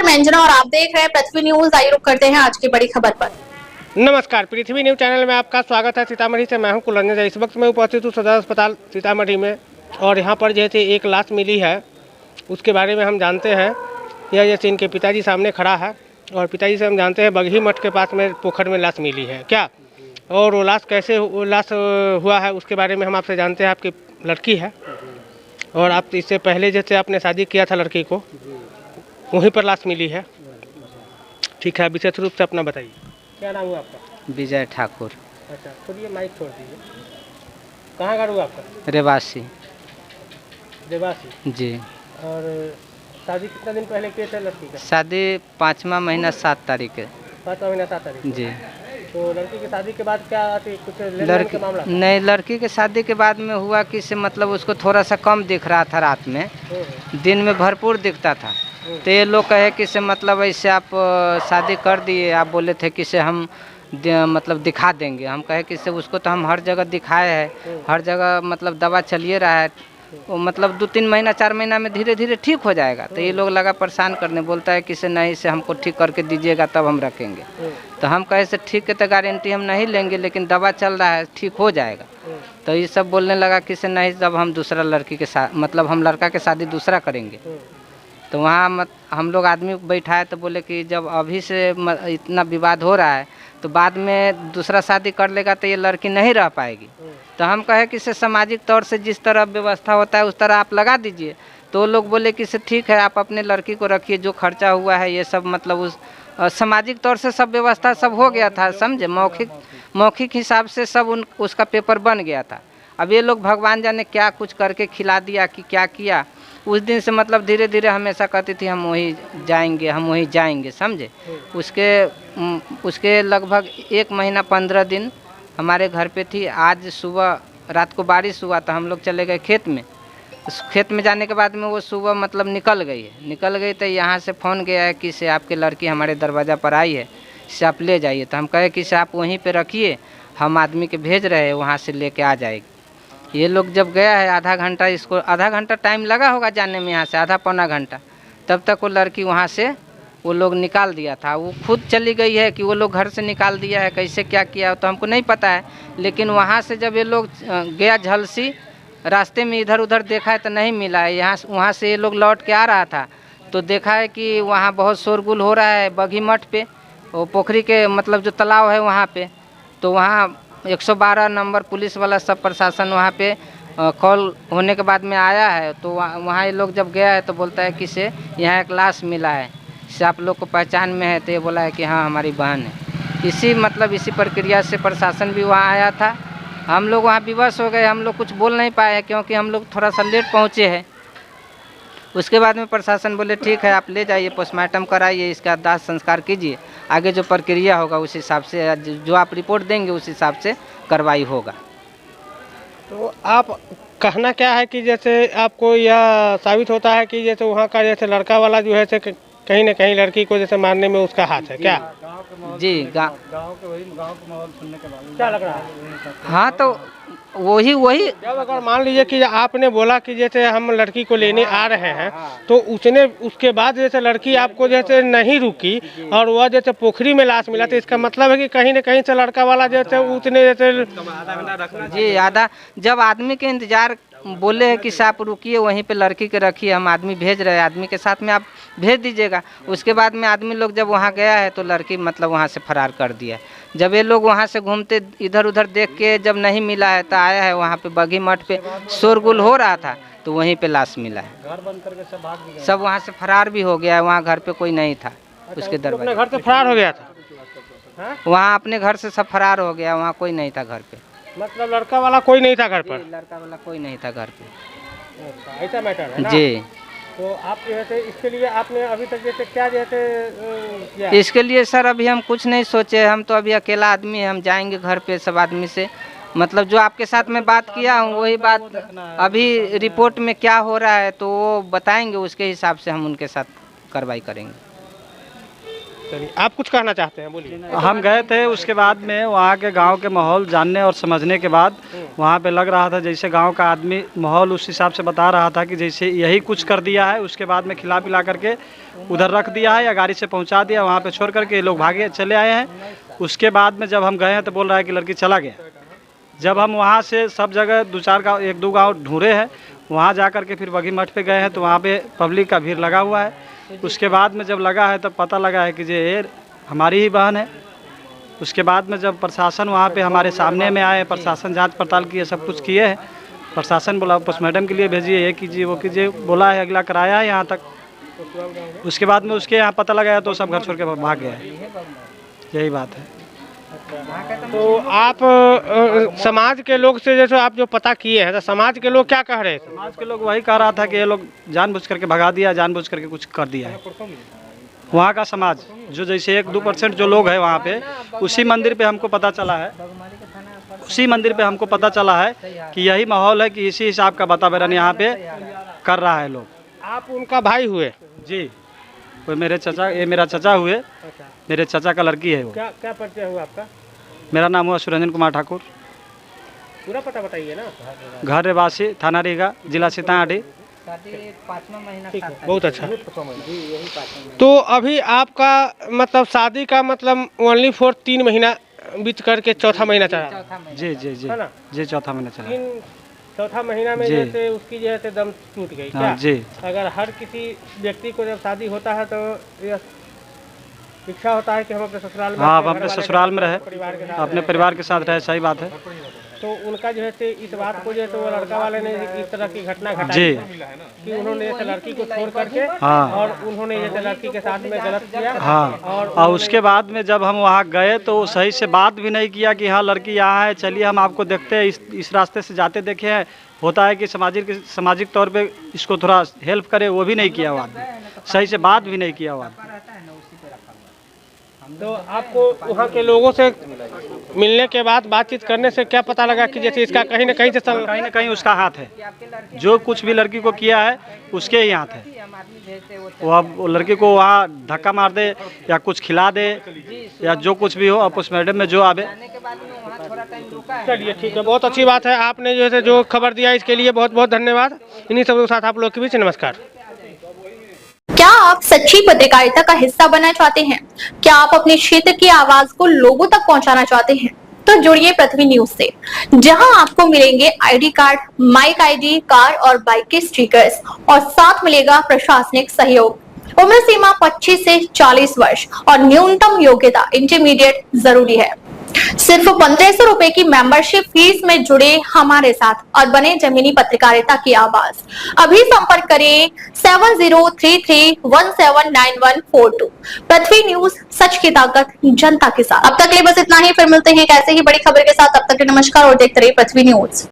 मैं अंजना और आप देख रहे हैं पृथ्वी न्यूज। आइए रुक करते हैं आज की बड़ी खबर पर। नमस्कार, पृथ्वी न्यूज चैनल में आपका स्वागत है। सीतामढ़ी से मैं हूं कुलरंजन। इस वक्त मैं उपस्थित हूं सदर अस्पताल सीतामढ़ी में और यहां पर जैसे एक लाश मिली है उसके बारे में हम जानते हैं। यह जैसे इनके पिताजी सामने खड़ा है और पिताजी से हम जानते हैं बगही मठ के पास में पोखर में लाश मिली है क्या, और वो लाश कैसे लाश हुआ है उसके बारे में हम आपसे जानते हैं। आपकी लड़की है और आप इससे पहले जैसे आपने शादी किया था लड़की को, वहीं पर लाश मिली है। ठीक है, विशेष रूप से अपना बताइए, क्या नाम हुआ आपका? विजय ठाकुर। अच्छा, छोड़िए माइक छोड़ दीजिए। कहाँ घर हुआ आपका? रेवासी। देवासी जी। और शादी कितना दिन पहले किए थे लड़की का? शादी 5वां महीना 7 तारीख है। 5वां महीना 7 तारीख जी। तो लड़की की शादी के बाद क्या कुछ लेन देन लड़की का मामला? नहीं, लड़की के शादी के बाद में हुआ कि से मतलब उसको थोड़ा सा कम दिख रहा था रात में, दिन में भरपूर दिखता था। तो ये लोग कहे कि से मतलब ऐसे आप शादी कर दिए, आप बोले थे कि से हम मतलब दिखा देंगे। हम कहे कि से उसको तो हम हर जगह दिखाए हैं, हर जगह मतलब दवा चलिए रहा है, वो मतलब 2-3 महीना 4 महीना में धीरे धीरे ठीक हो जाएगा। तो ये लोग लगा परेशान करने, बोलता है कि से नहीं से हमको ठीक करके दीजिएगा तब हम रखेंगे। तो हम कहे से ठीक है, तो गारंटी हम नहीं लेंगे, लेकिन दवा चल रहा है ठीक हो जाएगा। तो ये सब बोलने लगा कि से नहीं, जब हम दूसरा लड़की के साथ मतलब हम लड़का के शादी दूसरा करेंगे। तो वहाँ हम लोग आदमी बैठाए तो बोले कि जब अभी से इतना विवाद हो रहा है तो बाद में दूसरा शादी कर लेगा तो ये लड़की नहीं रह पाएगी। तो हम कहे कि से सामाजिक तौर से जिस तरह व्यवस्था होता है उस तरह आप लगा दीजिए। तो लोग बोले कि से ठीक है, आप अपने लड़की को रखिए, जो खर्चा हुआ है ये सब मतलब उस सामाजिक तौर से सब व्यवस्था सब हो गया था, समझे। मौखिक हिसाब से सब उसका पेपर बन गया था। अब ये लोग भगवान जाने क्या कुछ करके खिला दिया कि क्या किया। उस दिन से मतलब धीरे धीरे हमेशा कहती थी हम वहीं जाएंगे, समझे। उसके लगभग 1 महीना 15 दिन हमारे घर पे थी। आज सुबह रात को बारिश हुआ तो हम लोग चले गए खेत में। उस खेत में जाने के बाद में वो सुबह मतलब निकल गई तो यहाँ से फ़ोन गया है कि से आपकी लड़की हमारे दरवाज़ा पर आई है, से आप ले जाइए। तो हम कहे कि से आप वहीं पे रखिए, हम आदमी के भेज रहे हैं, वहाँ से लेके आ जाएगी। ये लोग जब गया है आधा घंटा टाइम लगा होगा जाने में, यहाँ से आधा पौना घंटा, तब तक वो लड़की वहाँ से वो लोग निकाल दिया था। वो खुद चली गई है कि वो लोग घर से निकाल दिया है, कैसे क्या किया तो हमको नहीं पता है। लेकिन वहाँ से जब ये लोग गया झलसी, रास्ते में इधर उधर देखा है तो नहीं मिला है। वहाँ से ये लोग लौट के आ रहा था तो देखा है कि वहाँ बहुत शोरगुल हो रहा है बगी मठ पे, वो पोखरी के मतलब जो तालाब है वहाँ पे। तो वहाँ 112 नंबर पुलिस वाला सब प्रशासन वहाँ पे कॉल होने के बाद में आया है। तो वहाँ ये लोग जब गया है तो बोलता है कि से यहाँ एक लाश मिला है, से आप लोग को पहचान में है। तो ये बोला है कि हाँ हमारी बहन है। इसी प्रक्रिया से प्रशासन भी वहाँ आया था। हम लोग वहाँ विवश हो गए, हम लोग कुछ बोल नहीं पाए क्योंकि हम लोग थोड़ा सा लेट पहुँचे हैं। उसके बाद में प्रशासन बोले ठीक है आप ले जाइए, पोस्टमार्टम कराइए, इसका दाह संस्कार कीजिए, आगे जो प्रक्रिया होगा उस हिसाब से जो आप रिपोर्ट देंगे उस हिसाब से कार्रवाई होगा। तो आप कहना क्या है कि जैसे आपको यह साबित होता है कि जैसे वहाँ का जैसे लड़का वाला जो है कहीं ना कहीं लड़की को जैसे मारने में उसका हाथ है क्या? जी, गांव के माहौल सुनने के बाद क्या लग रहा है? हाँ, तो वही जब अगर मान लीजिए कि आपने बोला कि जैसे हम लड़की को लेने आ रहे हैं तो उसके बाद जैसे लड़की आपको जैसे नहीं रुकी और वह जैसे पोखरी में लाश मिला, तो इसका मतलब है कि कहीं ना कहीं से लड़का वाला जैसे उसने जैसे जी आधा जब आदमी के इंतजार बोले हैं कि आप रुकिए वहीं पे लड़की के रखिए, हम आदमी भेज रहे हैं, आदमी के साथ में आप भेज दीजिएगा। उसके बाद में आदमी लोग जब वहाँ गया है तो लड़की मतलब वहाँ से फरार कर दिया। जब ये लोग वहाँ से घूमते इधर उधर देख के जब नहीं मिला है तो आया है वहाँ पे बगी मठ पे शोरगुल हो रहा था तो वहीं पे लाश मिला है। घर बंद करके सब भाग गए, सब वहाँ से फरार भी हो गया है। वहाँ घर पे कोई नहीं था, उसके दरवाजे घर से फरार हो गया था। वहाँ अपने घर से सब फरार हो गया, वहाँ कोई नहीं था घर पे। मतलब लड़का वाला कोई नहीं था घर पर? लड़का वाला कोई नहीं था घर पे। ऐसा मैटर है ना? जी। तो आप जैसे इसके लिए आपने अभी तक जैसे क्या जैसे किया? इसके लिए सर अभी हम कुछ नहीं सोचे, हम तो अभी अकेला आदमी है, हम जाएंगे घर पे सब आदमी से मतलब जो आपके साथ में बात किया हूँ वही बात अभी रिपोर्ट में क्या हो रहा है तो वो बताएंगे, उसके हिसाब से हम उनके साथ कार्रवाई करेंगे। चलिए, आप कुछ कहना चाहते हैं, बोलिए। हम गए थे, उसके बाद में वहाँ के गांव के माहौल जानने और समझने के बाद वहाँ पे लग रहा था जैसे गांव का आदमी माहौल उस हिसाब से बता रहा था कि जैसे यही कुछ कर दिया है, उसके बाद में खिला पिला करके उधर रख दिया है या गाड़ी से पहुँचा दिया, वहाँ पे छोड़ करके ये लोग भागे चले आए हैं। उसके बाद में जब हम गए हैं तो बोल रहा है कि लड़की चला गया। जब हम वहाँ से सब जगह 2-4 गाँव 1-2 गाँव ढूंढे हैं, वहाँ जा कर के फिर बगी मठ पे गए हैं तो वहाँ पे पब्लिक का भीड़ लगा हुआ है। उसके बाद में जब लगा है तब पता लगा है कि ये हमारी ही बहन है। उसके बाद में जब प्रशासन वहाँ पे हमारे सामने में आए, प्रशासन जांच पड़ताल किए, सब कुछ किए हैं। प्रशासन बोला पोस्टमार्टम के लिए भेजिए, ये कीजिए वो कीजिए, बोला है, अगला कराया है यहाँ तक। उसके बाद में उसके यहाँ पता लगाया तो सब घर छोड़ के भाग गया। यही बात है। तो आप समाज के लोग से जैसे आप जो पता किए हैं तो समाज के लोग क्या कह रहे थे? समाज के लोग वही कह रहा था कि ये लोग जानबूझ करके भगा दिया, जानबूझ करके कुछ कर दिया है। वहाँ का समाज जो जैसे 1-2% जो लोग हैं वहाँ पे, उसी मंदिर पे हमको पता चला है, उसी मंदिर पे हमको पता चला है कि यही माहौल है, कि इसी हिसाब का वातावरण यहाँ पे कर रहा है लोग। आप उनका भाई हुए? जी, वो मेरे चचा, ये मेरा चचा हुए, मेरे चचा का लड़की है वो। क्या क्या परिचय हुआ आपका? मेरा नाम हुआ सुरंजन कुमार ठाकुर। पूरा पता बताइए ना। घर रेवासी, थाना रीगा, जिला सीतामढ़ी। 5वां महीना ठीक है, बहुत अच्छा। तो अभी आपका मतलब शादी का मतलब ओनली फॉर 3 महीना बीत करके चौथा महीना चला? जी जी जी है ना? जी, चौथा महीना चला। चौथा महीना में जी। जैसे उसकी जैसे दम टूट गई क्या? हाँ जी। अगर हर किसी व्यक्ति को जब शादी होता है तो यह इच्छा होता है कि हम अपने ससुराल में, हाँ, अपने हम अपने घर वाले ससुराल के में साथ, रहे, परिवार के साथ अपने रहे। परिवार के साथ रहे, सही बात है। तो उनका जो है इस बात को जो है वो लड़का वाले ने इस तरह की घटना घटाई जी। कि उन्होंने जैसे लड़की को छोड़ करके हाँ। और उन्होंने जैसे लड़की के साथ में गलत किया। हाँ, और उसके बाद में जब हम वहाँ गए तो सही से बात भी नहीं किया कि हाँ लड़की यहाँ है, चलिए हम आपको देखते हैं, इस रास्ते से जाते देखे हैं, होता है कि सामाजिक तौर पे इसको थोड़ा हेल्प करे, वो भी नहीं किया हुआ आदमी, सही से बात भी नहीं किया हुआ आदमी। तो आपको वहाँ के लोगों से मिलने के बाद बातचीत करने से क्या पता लगा कि जैसे इसका कहीं ना कहीं उसका हाथ है, जो कुछ भी लड़की को किया है उसके ही हाथ है। वो अब वो लड़की को वहाँ धक्का मार दे या कुछ खिला दे या जो कुछ भी हो, अब उस मैडम में जो आवे। चलिए ठीक है, बहुत अच्छी बात है। आपने जो है जो खबर दिया इसके लिए बहुत बहुत धन्यवाद। इन्हीं सब के साथ आप लोग के बीच नमस्कार। क्या आप सच्ची पत्रकारिता का हिस्सा बनना चाहते हैं? क्या आप अपने क्षेत्र की आवाज को लोगों तक पहुंचाना चाहते हैं? तो जुड़िए पृथ्वी न्यूज से, जहां आपको मिलेंगे ID card, mic ID, car और बाइक के स्टिकर्स और साथ मिलेगा प्रशासनिक सहयोग। उम्र सीमा 25 से 40 वर्ष और न्यूनतम योग्यता इंटरमीडिएट जरूरी है। सिर्फ 1500 रुपए की मेंबरशिप फीस में जुड़े हमारे साथ और बने जमीनी पत्रकारिता की आवाज। अभी संपर्क करें 7033179142। पृथ्वी न्यूज, सच की ताकत जनता के साथ। अब तक के लिए बस इतना ही, फिर मिलते हैं एक ऐसे ही बड़ी खबर के साथ। तब तक के नमस्कार और देखते रहिए पृथ्वी न्यूज।